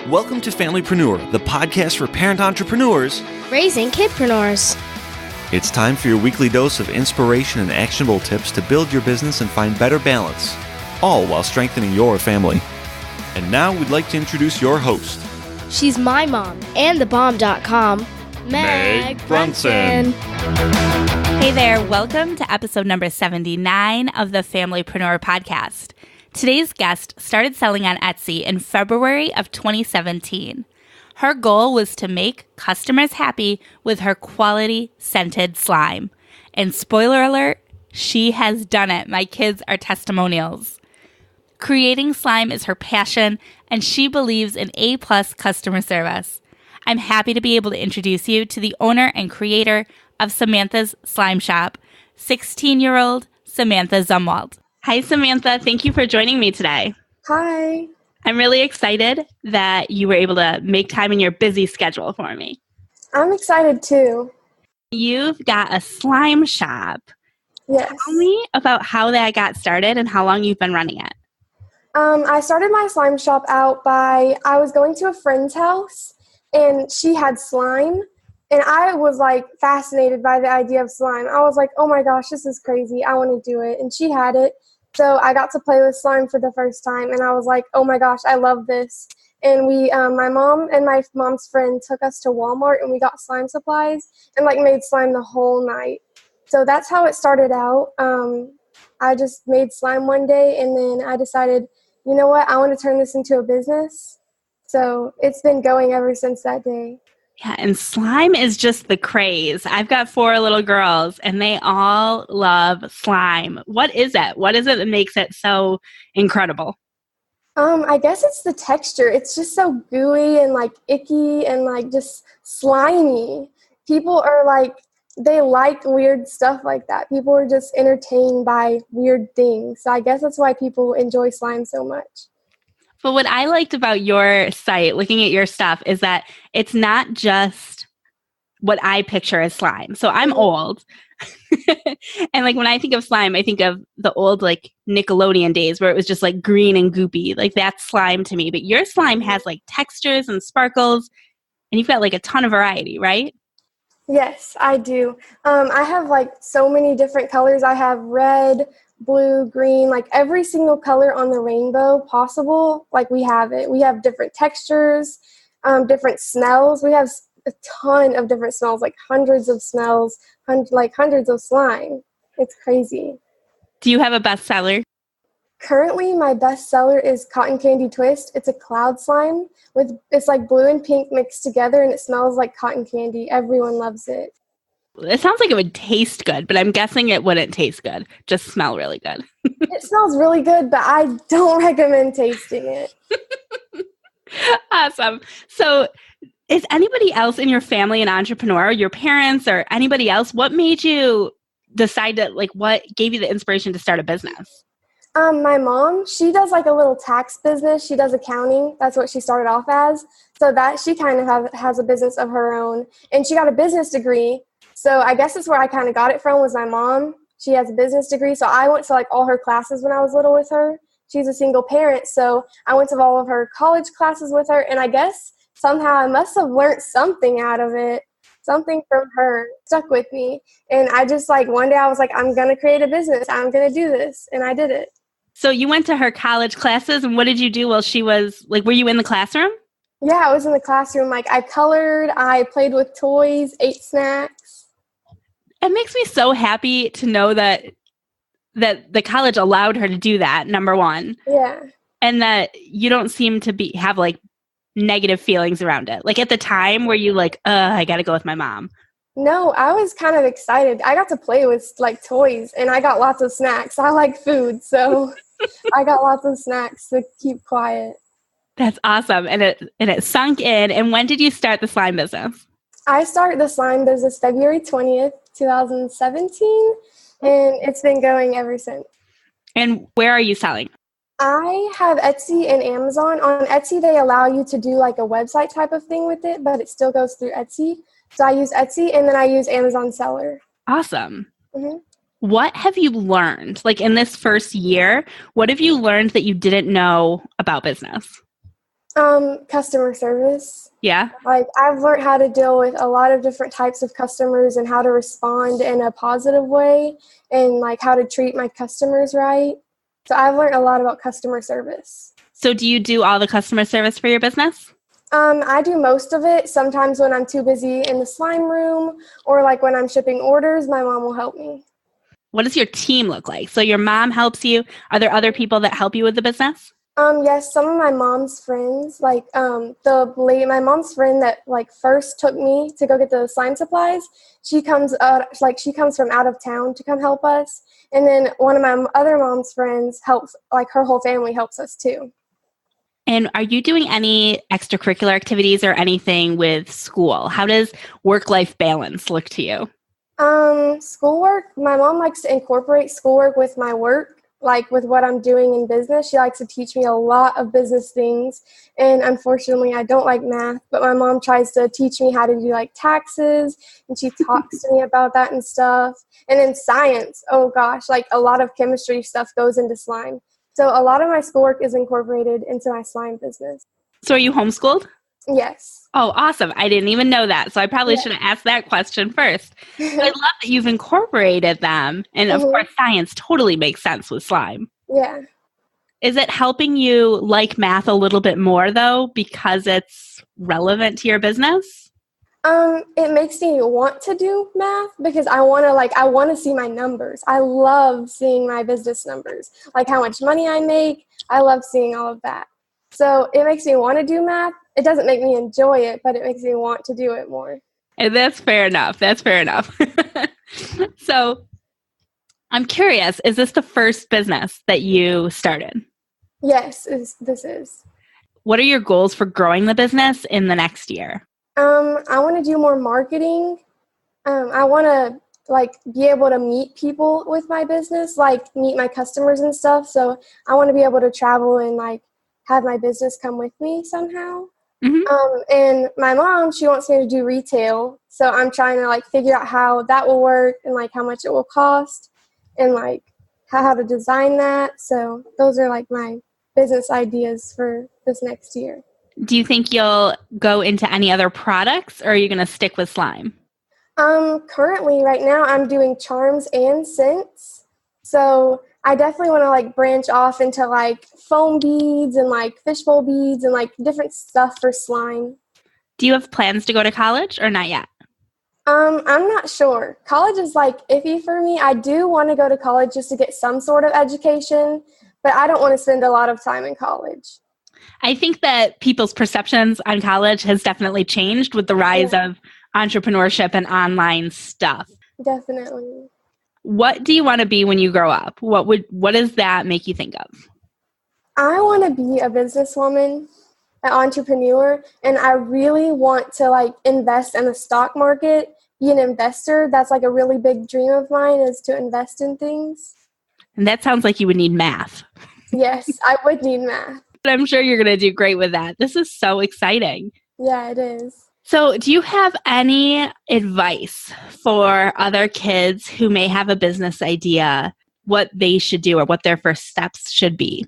Welcome to Familypreneur, the podcast for parent entrepreneurs raising kidpreneurs. It's time for your weekly dose of inspiration and actionable tips to build your business and find better balance, all while strengthening your family. And now we'd like to introduce your host. She's my mom and thebomb.com, Meg Brunson. Hey there, welcome to episode number 79 of the Familypreneur podcast. Today's guest started selling on Etsy in February of 2017. Her goal was to make customers happy with her quality scented slime. And spoiler alert, she has done it. My kids are testimonials. Creating slime is her passion, and she believes in A+ customer service. I'm happy to be able to introduce you to the owner and creator of Samantha's Slime Shop, 16-year-old Samantha Zumwalt. Hi, Samantha. Thank you for joining me today. Hi. I'm really excited that you were able to make time in your busy schedule for me. I'm excited too. You've got a slime shop. Yes. Tell me about how that got started and how long you've been running it. I started my slime shop out I was going to a friend's house and she had slime and I was like fascinated by the idea of slime. I was like, oh my gosh, this is crazy. I want to do it. And she had it. So I got to play with slime for the first time, and I was like, oh my gosh, I love this. And my mom and my mom's friend took us to Walmart, and we got slime supplies and like made slime the whole night. So that's how it started out. I just made slime one day, and then I decided, you know what, I want to turn this into a business. So it's been going ever since that day. Yeah, and slime is just the craze. I've got 4 little girls, and they all love slime. What is it? What is it that makes it so incredible? I guess it's the texture. It's just so gooey and like icky and like just slimy. People are like, they like weird stuff like that. People are just entertained by weird things. So I guess that's why people enjoy slime so much. But what I liked about your site, looking at your stuff, is that it's not just what I picture as slime. So I'm old. And like when I think of slime, I think of the old like Nickelodeon days where it was just like green and goopy. Like that's slime to me. But your slime has like textures and sparkles, and you've got like a ton of variety, right? Yes, I do. I have like so many different colors. I have red, blue, green, like every single color on the rainbow possible. Like we have it. We have different textures, different smells. We have a ton of different smells, like hundreds of smells, like hundreds of slime. It's crazy. Do you have a bestseller? Currently, my bestseller is Cotton Candy Twist. It's a cloud slime it's like blue and pink mixed together, and it smells like cotton candy. Everyone loves it. It sounds like it would taste good, but I'm guessing it wouldn't taste good. Just smell really good. It smells really good, but I don't recommend tasting it. Awesome. So is anybody else in your family an entrepreneur, your parents or anybody else? What made you decide to, like, what gave you the inspiration to start a business? My mom, she does like a little tax business. She does accounting. That's what she started off as. So that she kind of has a business of her own. And she got a business degree. So I guess that's where I kind of got it from was my mom. She has a business degree. So I went to like all her classes when I was little with her. She's a single parent. So I went to all of her college classes with her. And I guess somehow I must have learned something out of it. Something from her stuck with me. And I just like one day I was like, I'm going to create a business. I'm going to do this. And I did it. So you went to her college classes, and what did you do while she was, like, were you in the classroom? Yeah, I was in the classroom. Like, I colored, I played with toys, ate snacks. It makes me so happy to know that the college allowed her to do that, number one. Yeah. And that you don't seem to have, like, negative feelings around it. Like, at the time, were you like, I got to go with my mom? No, I was kind of excited. I got to play with, like, toys, and I got lots of snacks. I like food, so I got lots of snacks to keep quiet. That's awesome. And it sunk in. And when did you start the slime business? I started the slime business February 20th, 2017, and it's been going ever since. And where are you selling? I have Etsy and Amazon. On Etsy, they allow you to do, like, a website type of thing with it, but it still goes through Etsy. So I use Etsy, and then I use Amazon Seller. Awesome. Mm-hmm. What have you learned? Like in this first year, what have you learned that you didn't know about business? Customer service. Yeah. Like, I've learned how to deal with a lot of different types of customers and how to respond in a positive way and, like, how to treat my customers right. So I've learned a lot about customer service. So do you do all the customer service for your business? I do most of it. Sometimes when I'm too busy in the slime room or, like, when I'm shipping orders, my mom will help me. What does your team look like? So your mom helps you. Are there other people that help you with the business? Yes, some of my mom's friends, like my mom's friend that like first took me to go get the slime supplies. She comes from out of town to come help us, and then one of my other mom's friends helps. Like her whole family helps us too. And are you doing any extracurricular activities or anything with school? How does work-life balance look to you? Schoolwork. My mom likes to incorporate schoolwork with my work. Like with what I'm doing in business, she likes to teach me a lot of business things. And unfortunately, I don't like math, but my mom tries to teach me how to do like taxes, and she talks to me about that and stuff. And then science, oh gosh, like a lot of chemistry stuff goes into slime. So a lot of my schoolwork is incorporated into my slime business. So are you homeschooled? Yes. Oh, awesome. I didn't even know that. So I probably should have asked that question first. So I love that you've incorporated them. And of course, science totally makes sense with slime. Yeah. Is it helping you like math a little bit more, though, because it's relevant to your business? It makes me want to do math because I want to see my numbers. I love seeing my business numbers, like how much money I make. I love seeing all of that. So it makes me want to do math. It doesn't make me enjoy it, but it makes me want to do it more. And that's fair enough. That's fair enough. So I'm curious, is this the first business that you started? Yes, this is. What are your goals for growing the business in the next year? I want to do more marketing. I want to be able to meet people with my business, like meet my customers and stuff. So I want to be able to travel and have my business come with me somehow. Mm-hmm. And my mom, she wants me to do retail. So I'm trying to figure out how that will work and how much it will cost and how to design that. So those are my business ideas for this next year. Do you think you'll go into any other products or are you going to stick with slime? Currently right now I'm doing charms and scents. So I definitely want to branch off into foam beads and fishbowl beads and different stuff for slime. Do you have plans to go to college or not yet? I'm not sure. College is iffy for me. I do want to go to college just to get some sort of education, but I don't want to spend a lot of time in college. I think that people's perceptions on college has definitely changed with the rise of entrepreneurship and online stuff. Definitely. What do you want to be when you grow up? What does that make you think of? I want to be a businesswoman, an entrepreneur, and I really want to invest in the stock market, be an investor. That's a really big dream of mine, is to invest in things. And that sounds like you would need math. Yes, I would need math. But I'm sure you're going to do great with that. This is so exciting. Yeah, it is. So do you have any advice for other kids who may have a business idea, what they should do or what their first steps should be?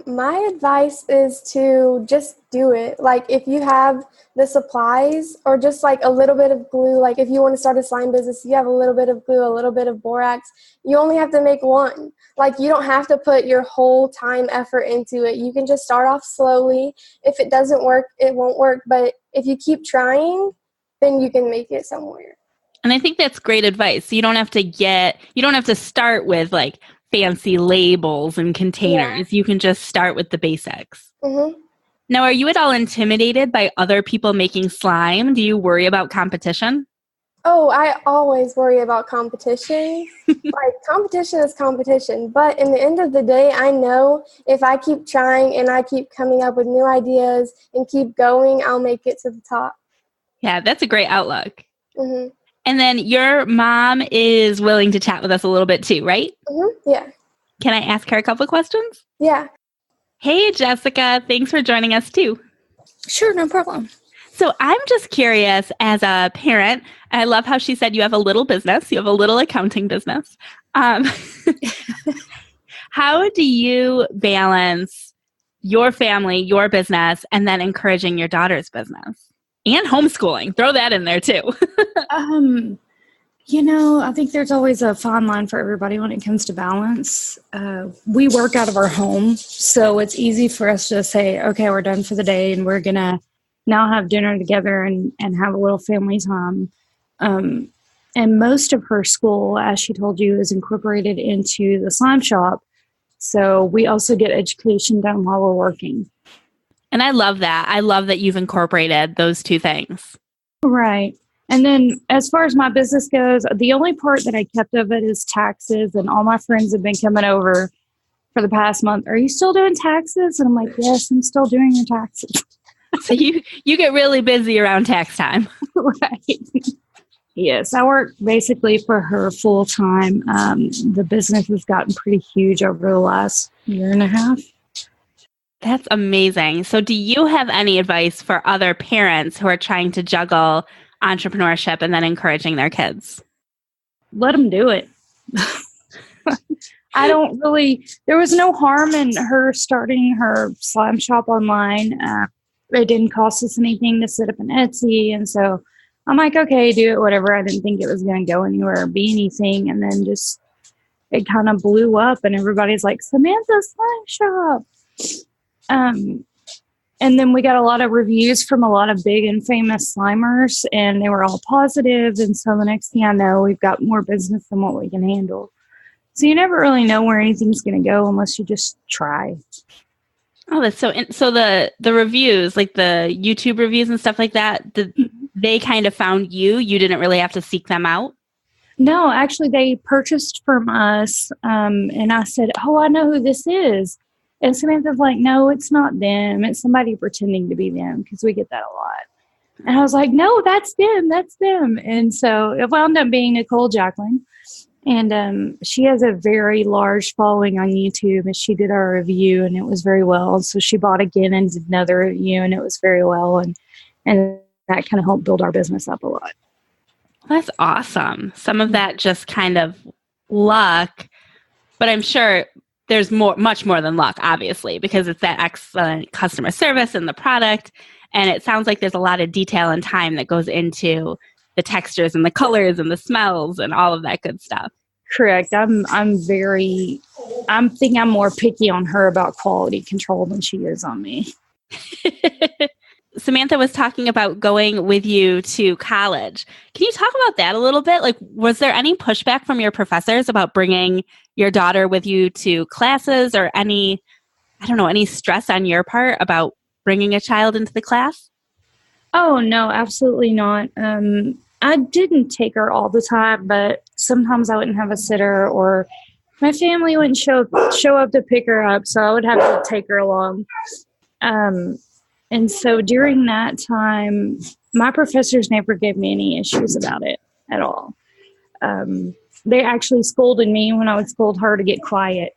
My advice is to just do it. If you have the supplies or just a little bit of glue, if you want to start a slime business, you have a little bit of glue, a little bit of borax, you only have to make one. You don't have to put your whole time effort into it. You can just start off slowly. If it doesn't work, it won't work. But if you keep trying, then you can make it somewhere. And I think that's great advice. You don't have to start with fancy labels and containers. Yeah. You can just start with the basics. Mm-hmm. Now, are you at all intimidated by other people making slime? Do you worry about competition? Oh, I always worry about competition. Competition is competition. But in the end of the day, I know if I keep trying and I keep coming up with new ideas and keep going, I'll make it to the top. Yeah, that's a great outlook. Mm-hmm. And then your mom is willing to chat with us a little bit too, right? Mm-hmm. Yeah. Can I ask her a couple of questions? Yeah. Hey, Jessica. Thanks for joining us too. Sure, no problem. So I'm just curious, as a parent, I love how she said you have a little business. You have a little accounting business. How do you balance your family, your business, and then encouraging your daughter's business and homeschooling. Throw that in there too. I think there's always a fine line for everybody when it comes to balance. We work out of our home, so it's easy for us to say, okay, we're done for the day and we're going to now have dinner together and have a little family time. And most of her school, as she told you, is incorporated into the slime shop. So we also get education done while we're working. And I love that. I love that you've incorporated those two things. Right. And then as far as my business goes, the only part that I kept of it is taxes. And all my friends have been coming over for the past month. Are you still doing taxes? And I'm like, yes, I'm still doing your taxes. So you get really busy around tax time. Right. Yes, I work basically for her full time. The business has gotten pretty huge over the last year and a half. That's amazing. So do you have any advice for other parents who are trying to juggle entrepreneurship and then encouraging their kids? Let them do it. There was no harm in her starting her slime shop online. It didn't cost us anything to set up an Etsy. And so I'm like, okay, do it, whatever. I didn't think it was going to go anywhere or be anything. And then just, it kind of blew up and everybody's like, Samantha Slime Shop. And then we got a lot of reviews from a lot of big and famous slimers and they were all positive. And so the next thing I know, we've got more business than what we can handle. So you never really know where anything's going to go unless you just try. Oh, that's so the reviews, like the YouTube reviews and stuff like that, they kind of found you? You didn't really have to seek them out? No, actually they purchased from us. And I said, oh, I know who this is. And Samantha's like, no, it's not them. It's somebody pretending to be them because we get that a lot. And I was like, no, that's them. That's them. And so it wound up being Nicole Jacqueline. And she has a very large following on YouTube. And she did our review and it was very well. So she bought again and did another review and it was very well. And that kind of helped build our business up a lot. That's awesome. Some of that just kind of luck, but I'm sure there's much more than luck, obviously, because it's that excellent customer service and the product. And it sounds like there's a lot of detail and time that goes into the textures and the colors and the smells and all of that good stuff. Correct. I'm more picky on her about quality control than she is on me. Samantha was talking about going with you to college. Can you talk about that a little bit? Like, was there any pushback from your professors about bringing your daughter with you to classes or any stress on your part about bringing a child into the class? Oh, no, absolutely not. I didn't take her all the time, but sometimes I wouldn't have a sitter or my family wouldn't show up to pick her up. So I would have to take her along. And so during that time, my professors never gave me any issues about it at all. They actually scolded me when I would scold her to get quiet.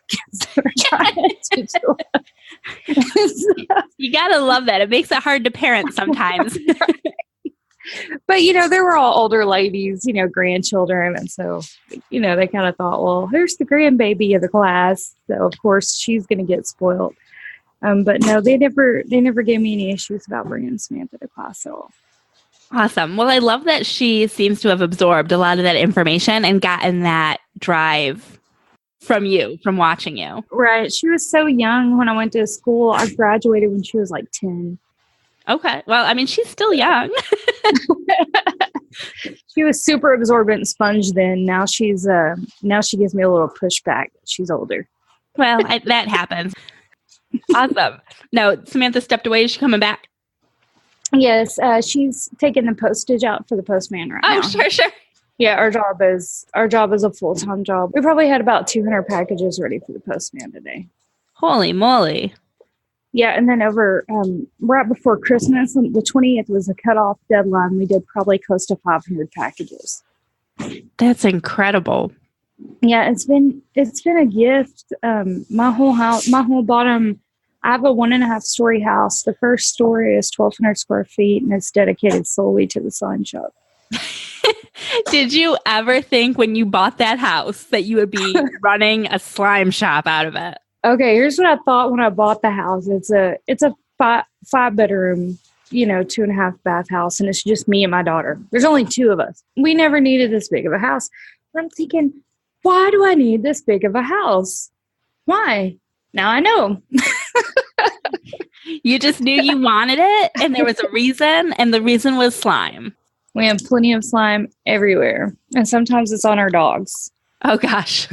You got to love that. It makes it hard to parent sometimes. But, they were all older ladies, grandchildren. And so, they kind of thought, well, here's the grandbaby of the class. So, of course, she's going to get spoiled. But no, they never gave me any issues about bringing Samantha to class at all. Awesome. Well, I love that she seems to have absorbed a lot of that information and gotten that drive from you, from watching you. Right. She was so young when I went to school. I graduated when she was like 10. Okay. Well, I mean, she's still young. She was super absorbent sponge then. Now she gives me a little pushback. She's older. Well, that happens. Awesome. Now, Samantha stepped away. Is she coming back? Yes, she's taking the postage out for the postman right now. Oh, sure. Yeah, our job is a full-time job. We probably had about 200 packages ready for the postman today. Holy moly. Yeah, and then over right before Christmas, the 20th was the cutoff deadline. We did probably close to 500 packages. That's incredible. Yeah, it's been a gift. My whole bottom, I have a 1.5-story house. The first story is 1,200 square feet, and it's dedicated solely to the slime shop. Did you ever think when you bought that house that you would be running a slime shop out of it? Okay, here's what I thought when I bought the house. It's a five bedroom, 2.5 bath house, and it's just me and my daughter. There's only 2 of us. We never needed this big of a house. But I'm thinking, why do I need this big of a house? Why? Now I know. You just knew you wanted it, and there was a reason, and the reason was slime. We have plenty of slime everywhere, and sometimes it's on our dogs. Oh, gosh.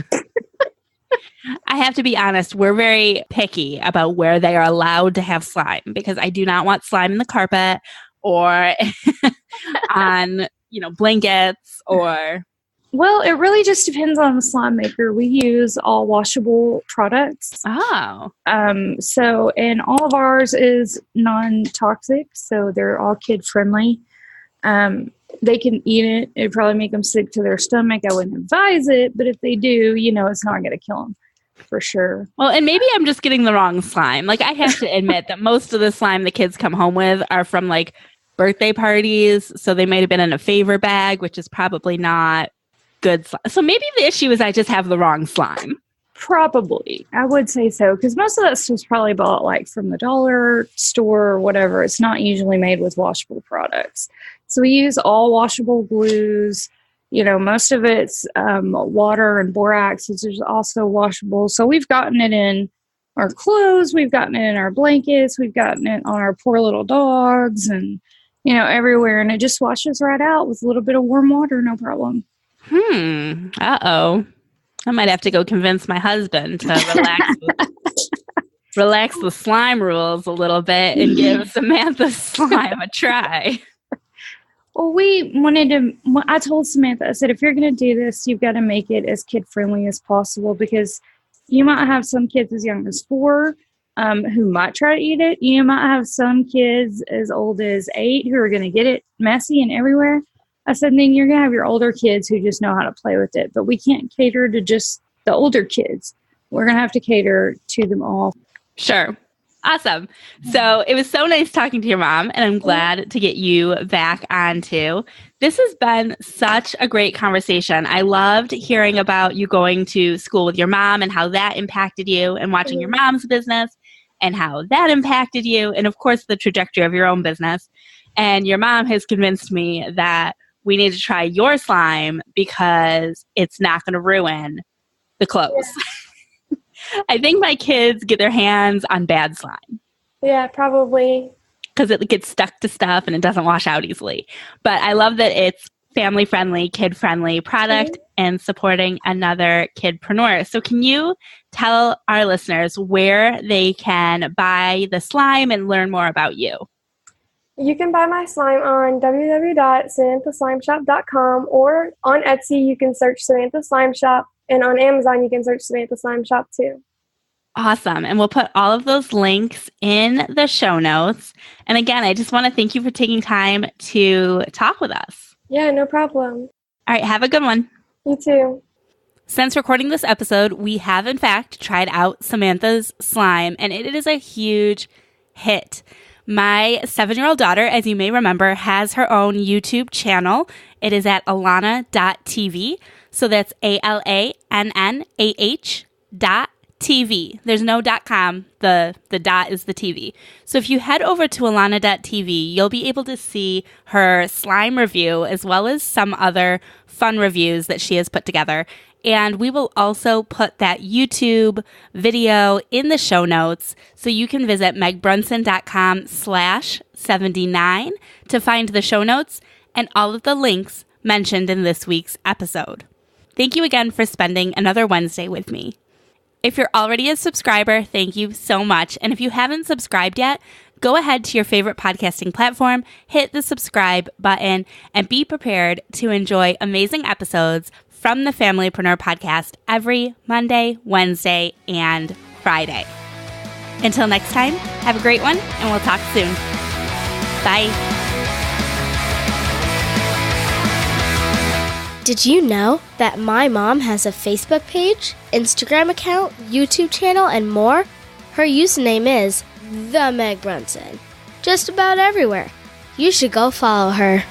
I have to be honest, we're very picky about where they are allowed to have slime because I do not want slime in the carpet or on, blankets or... Well, it really just depends on the slime maker. We use all washable products. Oh. And all of ours is non-toxic, so they're all kid-friendly. They can eat it. It'd probably make them sick to their stomach. I wouldn't advise it, but if they do, it's not going to kill them for sure. Well, and maybe I'm just getting the wrong slime. Like, I have to admit that most of the slime the kids come home with are from, like, birthday parties, so they might have been in a favor bag, which is probably not good slime. So maybe the issue is I just have the wrong slime. Probably. I would say so, because most of that stuff's probably bought, like, from the dollar store or whatever. It's not usually made with washable products. So we use all washable glues. Most of it's water and borax, which is also washable. So we've gotten it in our clothes. We've gotten it in our blankets. We've gotten it on our poor little dogs and, everywhere. And it just washes right out with a little bit of warm water, no problem. Uh-oh. I might have to go convince my husband to relax the slime rules a little bit and give Samantha's slime a try. Well, I told Samantha, I said, if you're going to do this, you've got to make it as kid-friendly as possible because you might have some kids as young as 4 who might try to eat it. You might have some kids as old as 8 who are going to get it messy and everywhere. I said, then you're going to have your older kids who just know how to play with it. But we can't cater to just the older kids. We're going to have to cater to them all. Sure. Awesome. So it was so nice talking to your mom, and I'm glad to get you back on too. This has been such a great conversation. I loved hearing about you going to school with your mom and how that impacted you, and watching your mom's business and how that impacted you, and of course the trajectory of your own business. And your mom has convinced me that we need to try your slime because it's not going to ruin the clothes. Yeah. I think my kids get their hands on bad slime. Yeah, probably. Because it gets stuck to stuff and it doesn't wash out easily. But I love that it's family-friendly, kid-friendly product and supporting another kidpreneur. So can you tell our listeners where they can buy the slime and learn more about you? You can buy my slime on www.samanthaslimeshop.com, or on Etsy you can search Samantha Slime Shop, and on Amazon you can search Samantha Slime Shop too. Awesome. And we'll put all of those links in the show notes. And again, I just want to thank you for taking time to talk with us. Yeah, no problem. All right, have a good one. You too. Since recording this episode, we have in fact tried out Samantha's slime, and it is a huge hit. My 7-year-old daughter, as you may remember, has her own YouTube channel. It is at alannah.tv. So that's ALANNAH.TV. There's no .com. The dot is the TV. So if you head over to alannah.tv, you'll be able to see her slime review as well as some other fun reviews that she has put together. And we will also put that YouTube video in the show notes, so you can visit megbrunson.com/79 to find the show notes and all of the links mentioned in this week's episode. Thank you again for spending another Wednesday with me. If you're already a subscriber, thank you so much. And if you haven't subscribed yet, go ahead to your favorite podcasting platform, hit the subscribe button, and be prepared to enjoy amazing episodes from the Familypreneur podcast every Monday, Wednesday, and Friday. Until next time, have a great one, and we'll talk soon. Bye. Did you know that my mom has a Facebook page, Instagram account, YouTube channel, and more? Her username is The Meg Brunson. Just about everywhere. You should go follow her.